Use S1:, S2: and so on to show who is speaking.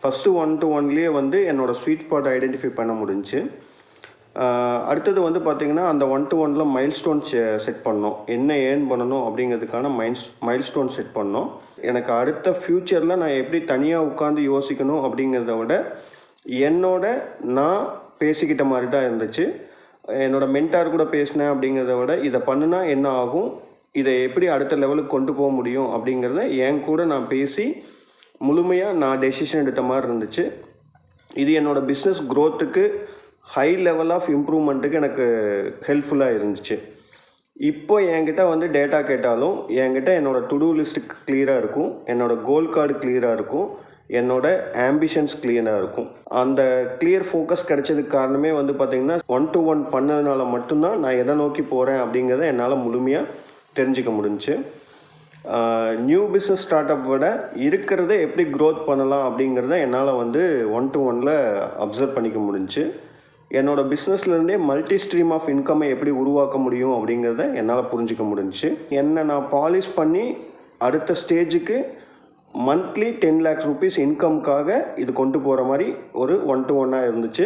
S1: First 1-to-1லேயே வந்து என்னோடய sweet spot identify பண்ண முடிஞ்சுச்சு. அடுத்தது வந்து பார்த்திங்கன்னா அந்த 1-to-1ல மைல்ஸ்டோன்ஸ் செட் பண்ணோம். என்ன ஏர்ன் பண்ணணும் அப்படிங்கிறதுக்கான மைல்ஸ்டோன் செட் பண்ணோம். எனக்கு அடுத்த ஃப்யூச்சரில் நான் எப்படி தனியாக உட்காந்து யோசிக்கணும் அப்படிங்கிறத விட நான் பேசிக்கிட்ட மாதிரி தான் இருந்துச்சு. என்னோடய மென்டார் கூட பேசினேன் அப்படிங்கிறத விட இதை பண்ணுனா என்ன ஆகும், இதை எப்படி அடுத்த லெவலுக்கு கொண்டு போக முடியும் அப்படிங்கிறத என் கூட நான் பேசி முழுமையாக நான் டெசிஷன் எடுத்த மாதிரி இருந்துச்சு. இது என்னோடய பிஸ்னஸ் க்ரோத்துக்கு ஹை லெவல் ஆஃப் இம்ப்ரூவ்மெண்ட்டுக்கு எனக்கு ஹெல்ப்ஃபுல்லாக இருந்துச்சு. இப்போ என்கிட்ட வந்து டேட்டா கேட்டாலும் என்கிட்ட என்னோடய டு டூ லிஸ்ட்டு கிளியராக இருக்கும், என்னோடய கோல் கார்டு கிளியராக இருக்கும், என்னோடய ஆம்பிஷன்ஸ் கிளியராக இருக்கும். அந்த கிளியர் ஃபோக்கஸ் கிடைச்சதுக்கு காரணமே வந்து பார்த்திங்கன்னா 1-to-1 பண்ணதுனால மட்டும்தான் நான் எதை நோக்கி போகிறேன் அப்படிங்கிறத என்னால் முழுமையாக தெரிஞ்சிக்க முடிஞ்சுச்சு. நியூ பிஸ்னஸ் ஸ்டார்ட் அப் விட இருக்கிறத எப்படி க்ரோத் பண்ணலாம் அப்படிங்கிறத என்னால் வந்து 1-to-1ல் அப்சர்வ் பண்ணிக்க முடிஞ்சுச்சு. என்னோடய பிஸ்னஸ்லேருந்தே மல்டி ஸ்ட்ரீம் ஆஃப் இன்கம்மை எப்படி உருவாக்க முடியும் அப்படிங்கிறத என்னால் புரிஞ்சிக்க முடிஞ்சுச்சு. என்னை நான் பாலிஷ் பண்ணி அடுத்த ஸ்டேஜுக்கு மந்த்லி 10 lakhs rupees இன்கம்காக இது கொண்டு போகிற மாதிரி ஒரு 1-to-1ஆக இருந்துச்சு.